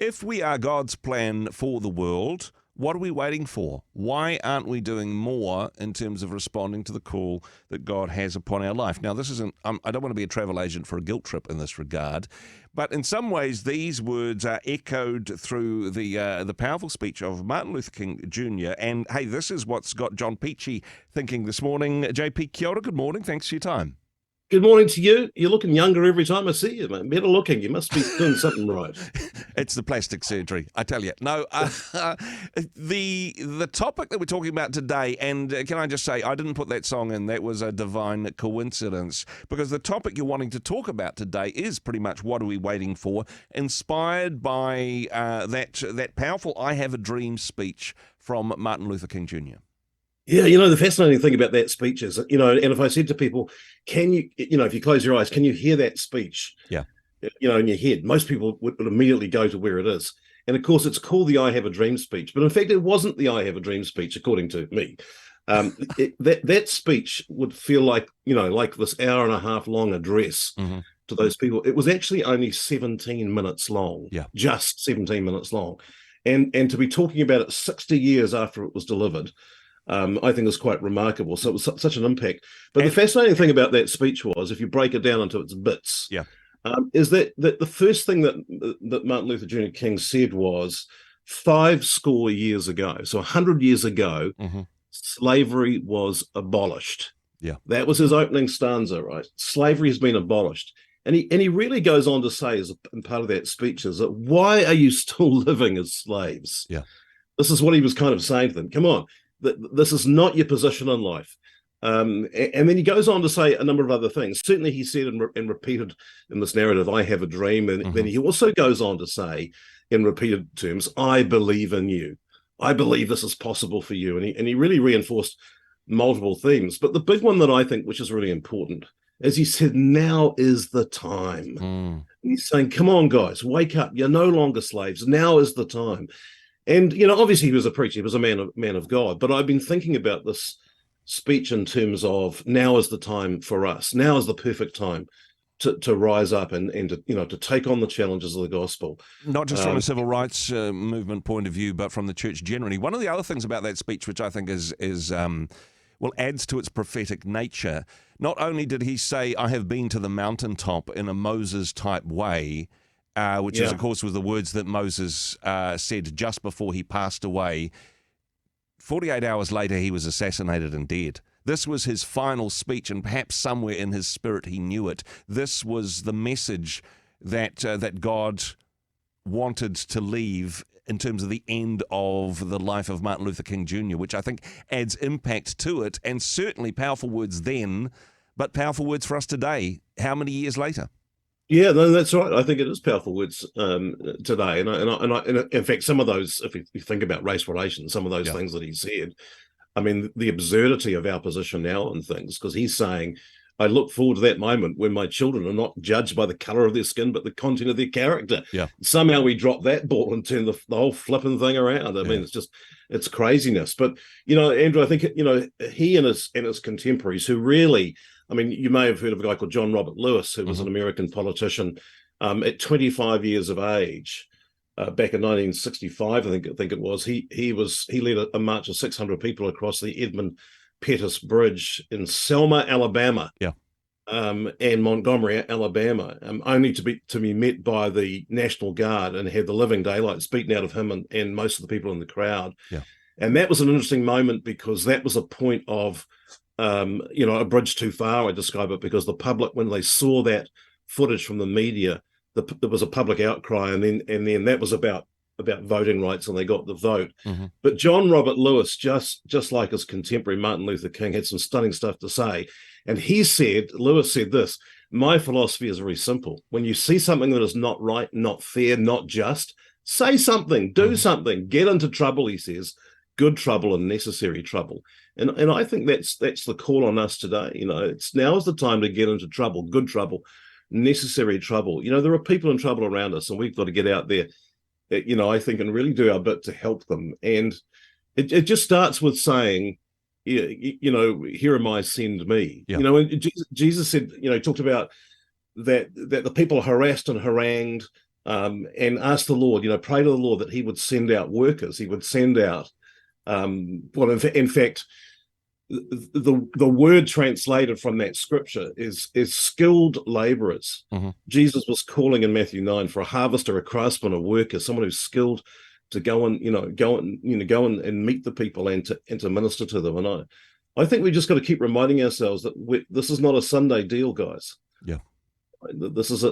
If we are God's plan for the world, what are we waiting for? Why aren't we doing more in terms of responding to the call that God has upon our life? Now, this isn't, I don't want to be a travel agent for a guilt trip in this regard, but in some ways, these words are echoed through the powerful speech of Martin Luther King Jr. And hey, this is what's got John Peachey thinking this morning. JP, kia ora, good morning. Thanks for your time. Good morning to you. You're looking younger every time I see you, mate. Better looking. You must be doing something right. It's the plastic surgery, I tell you. No, the topic that we're talking about today, and can I just say, I didn't put that song in. That was a divine coincidence, because the topic you're wanting to talk about today is pretty much what are we waiting for, inspired by that powerful "I Have a Dream" speech from Martin Luther King Jr. Yeah, the fascinating thing about that speech is, and if I said to people, can you, if you close your eyes, can you hear that speech? Yeah. In your head, most people would immediately go to where it is. And of course, it's called the I Have a Dream speech. But in fact, it wasn't the I Have a Dream speech, according to me. That speech would feel like this hour and a half long address to those people. It was actually only 17 minutes long, just 17 minutes long. And to be talking about it 60 years after it was delivered, I think is quite remarkable. So it was such an impact. But the fascinating thing about that speech was, if you break it down into its bits, is that the first thing that Martin Luther Jr. King said was 50 years ago, so 100 years ago, slavery was abolished. Yeah, that was his opening stanza, right? Slavery has been abolished. And he really goes on to say, as part of that speech, is that why are you still living as slaves? Yeah, this is what he was kind of saying to them. Come on. This is not your position in life. And then he goes on to say a number of other things. Certainly he said and repeated in this narrative, I have a dream. And then he also goes on to say in repeated terms, I believe in you. I believe this is possible for you. And he really reinforced multiple themes. But the big one that I think, which is really important, is he said, now is the time. And he's saying, come on, guys, wake up. You're no longer slaves. Now is the time. And, obviously he was a preacher, he was a man of God, but I've been thinking about this speech in terms of now is the time for us. Now is the perfect time to rise up and to take on the challenges of the gospel. Not just from a civil rights movement point of view, but from the church generally. One of the other things about that speech, which I think adds to its prophetic nature, not only did he say, I have been to the mountaintop in a Moses-type way, which is, of course, was the words that Moses said just before he passed away. 48 hours later, he was assassinated and dead. This was his final speech, and perhaps somewhere in his spirit he knew it. This was the message that God wanted to leave in terms of the end of the life of Martin Luther King Jr., which I think adds impact to it, and certainly powerful words then, but powerful words for us today. How many years later? Yeah, no, that's right. I think it is powerful words today, and in fact, some of those, if you think about race relations, some of those things that he said, I mean, the absurdity of our position now and things, because he's saying, I look forward to that moment when my children are not judged by the color of their skin, but the content of their character. Yeah. Somehow we drop that ball and turn the whole flipping thing around. I mean, it's craziness. But, Andrew, I think, he and his contemporaries who really, I mean, you may have heard of a guy called John Robert Lewis, who was an American politician at 25 years of age, back in 1965, I think it was. He led a march of 600 people across the Edmund Pettus Bridge in Selma, Alabama, and Montgomery, Alabama, only to be met by the National Guard and had the living daylights beaten out of him and most of the people in the crowd. Yeah. And that was an interesting moment, because that was a point of a bridge too far, I describe it, because the public, when they saw that footage from the media, there was a public outcry, and then that was about voting rights, and they got the vote. But John Robert Lewis, just like his contemporary Martin Luther King, had some stunning stuff to say. And Lewis said this, my philosophy is very simple. When you see something that is not right, not fair, not just, say something, do something, get into trouble, he says, good trouble and necessary trouble. And I think that's the call on us today. Now is the time to get into trouble, good trouble, necessary trouble. There are people in trouble around us, and we've got to get out there, I think, and really do our bit to help them. And it just starts with saying, here am I, send me. And Jesus said, he talked about that the people harassed and harangued, and ask the Lord, pray to the Lord that he would send out workers. He would send out, in fact, the word translated from that scripture is skilled laborers. Mm-hmm. Jesus was calling in Matthew 9 for a harvester, a craftsman, a worker, someone who's skilled to go and meet the people and to minister to them. And I think we just got to keep reminding ourselves that this is not a Sunday deal, guys. Yeah. This is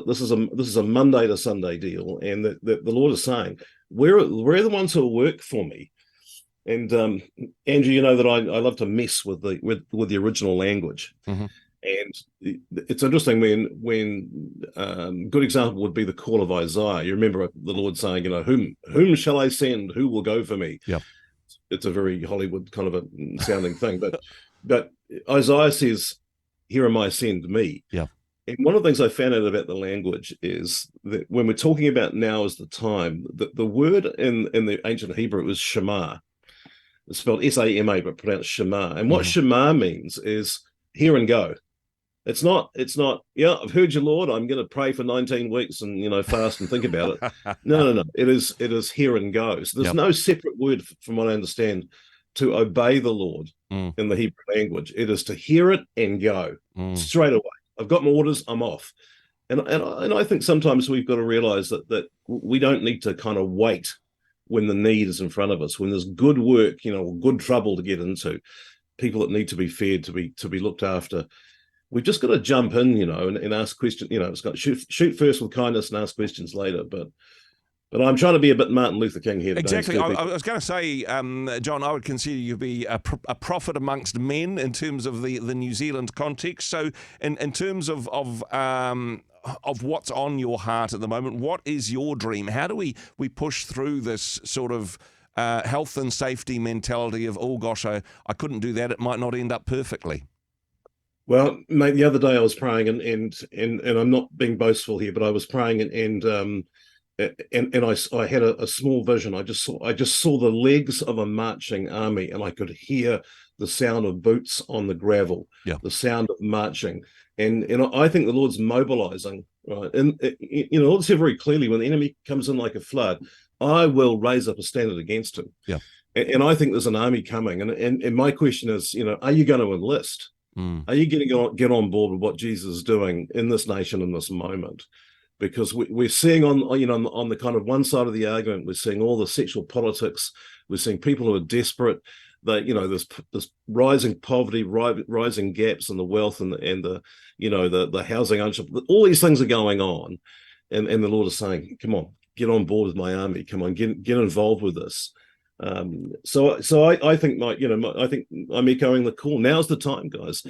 a Monday to Sunday deal, and that the Lord is saying, we're the ones who work for me. And Andrew, you know that I love to mess with the original language. Mm-hmm. And it's interesting when good example would be the call of Isaiah. You remember the Lord saying, whom shall I send? Who will go for me? Yeah. It's a very Hollywood kind of a sounding thing, but Isaiah says, "Here am I, send me." Yeah. And one of the things I found out about the language is that when we're talking about now is the time, the word in the ancient Hebrew was Shema. It's spelled S-A-M-A, but pronounced Shema. And what Shema means is hear and go. It's not, yeah, I've heard you, Lord, I'm going to pray for 19 weeks and, fast and think about it. No. It is hear and go. So there's no separate word, from what I understand, to obey the Lord in the Hebrew language. It is to hear it and go straight away. I've got my orders, I'm off. And I think sometimes we've got to realize that we don't need to kind of wait when the need is in front of us, when there's good work, good trouble to get into, people that need to be fed, to be looked after. We've just got to jump in, and ask questions. It's got to shoot first with kindness and ask questions later. But I'm trying to be a bit Martin Luther King here today. Exactly. I was going to say, John, I would consider you to be a prophet amongst men in terms of the New Zealand context. So in terms of what's on your heart at the moment, what is your dream? How do we push through this sort of health and safety mentality of, oh gosh, I couldn't do that, it might not end up perfectly? Well, mate, the other day I was praying and I'm not being boastful here, but I was praying and I had a small vision. I just saw the legs of a marching army, and I could hear the sound of boots on the gravel, the sound of marching. And I think the Lord's mobilizing, right? And the Lord said very clearly, when the enemy comes in like a flood, I will raise up a standard against him. Yeah. And I think there's an army coming. And my question is, are you going to enlist? Are you going to get on board with what Jesus is doing in this nation in this moment? Because we're seeing on the kind of one side of the argument, we're seeing all the sexual politics. We're seeing people who are desperate. There's rising poverty, rising gaps in the wealth and the housing ownership. All these things are going on, and the Lord is saying, "Come on, get on board with my army. Come on, get involved with this." So I think I think I'm echoing the call. Now's the time, guys.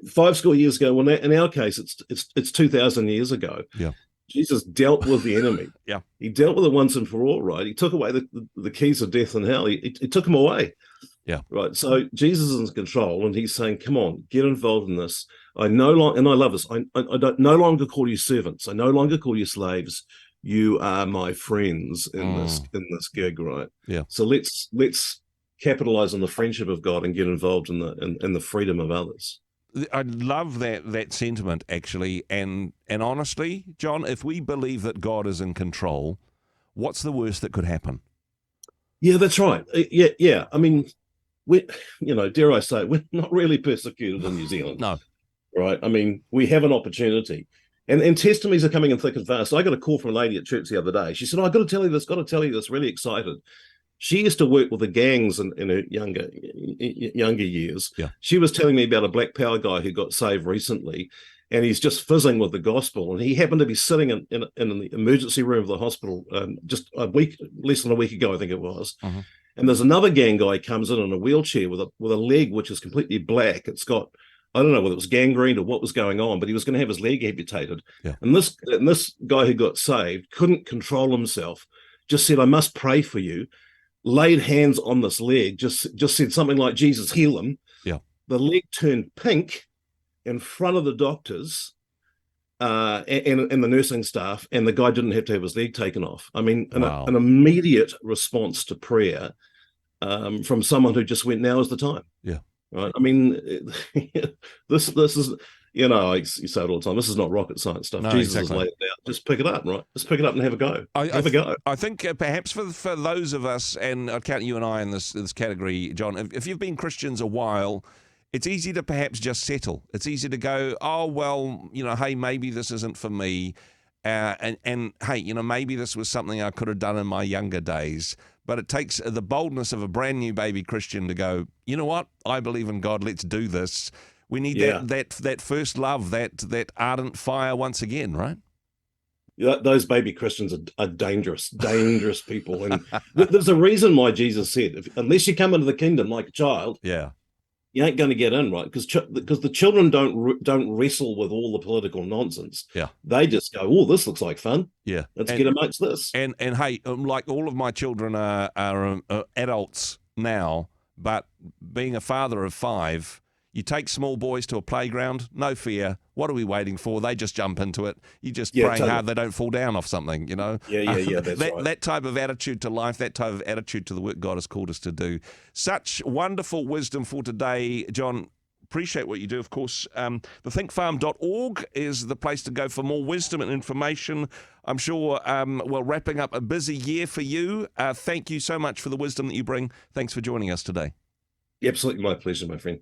5 score years ago, well, in our case, it's 2,000 years ago. Yeah. Jesus dealt with the enemy. Yeah. He dealt with it once and for all, right? He took away the keys of death and hell. He took them away. Yeah. Right. So Jesus is in control, and he's saying, "Come on, get involved in this. And I love this. I don't no longer call you servants. I no longer call you slaves. You are my friends in this gig, right?" Yeah. So let's capitalize on the friendship of God and get involved in the freedom of others. I love that sentiment, actually, and honestly, John, if we believe that God is in control, what's the worst that could happen? Yeah, that's right. Yeah. I mean, dare I say, we're not really persecuted in New Zealand. No. Right. I mean, we have an opportunity. And testimonies are coming in thick and fast. I got a call from a lady at church the other day. She said, "I've got to tell you this, really excited." She used to work with the gangs in her younger years. Yeah. She was telling me about a Black Power guy who got saved recently, and he's just fizzing with the gospel. And he happened to be sitting in the emergency room of the hospital just less than a week ago, I think it was. Mm-hmm. And there's another gang guy comes in a wheelchair with a leg which is completely black. It's got, I don't know whether it was gangrene or what was going on, but he was going to have his leg amputated. Yeah. And this guy who got saved couldn't control himself, just said, "I must pray for you," laid hands on this leg, just said something like, "Jesus, heal him." Yeah. The leg turned pink in front of the doctors and the nursing staff, and the guy didn't have to have his leg taken off. I mean, an immediate response to prayer from someone who just went, "Now is the time." Yeah. Right. I mean, this is, you say it all the time. This is not rocket science stuff. No, Jesus exactly. has laid it out. Just pick it up, right? Just pick it up and have a go. Have a go. I think perhaps for those of us, and I'd count you and I in this category, John, if you've been Christians a while, it's easy to perhaps just settle. It's easy to go, oh, well, hey, maybe this isn't for me. And hey, maybe this was something I could have done in my younger days. But it takes the boldness of a brand new baby Christian to go, you know what? I believe in God. Let's do this. We need that first love, that ardent fire once again, right? Yeah, those baby Christians are dangerous people. And there's a reason why Jesus said, unless you come into the kingdom like a child, you ain't going to get in, right? Because the children don't wrestle with all the political nonsense. Yeah, they just go, "Oh, this looks like fun. Yeah, let's get amongst this." And hey, like all of my children are adults now, but being a father of 5, you take small boys to a playground, no fear. What are we waiting for? They just jump into it. You just pray hard they don't fall down off something, Yeah, that's right. That type of attitude to life, that type of attitude to the work God has called us to do. Such wonderful wisdom for today, John. Appreciate what you do. Of course, thethinkfarm.org is the place to go for more wisdom and information. I'm sure, wrapping up a busy year for you. Thank you so much for the wisdom that you bring. Thanks for joining us today. Absolutely my pleasure, my friend.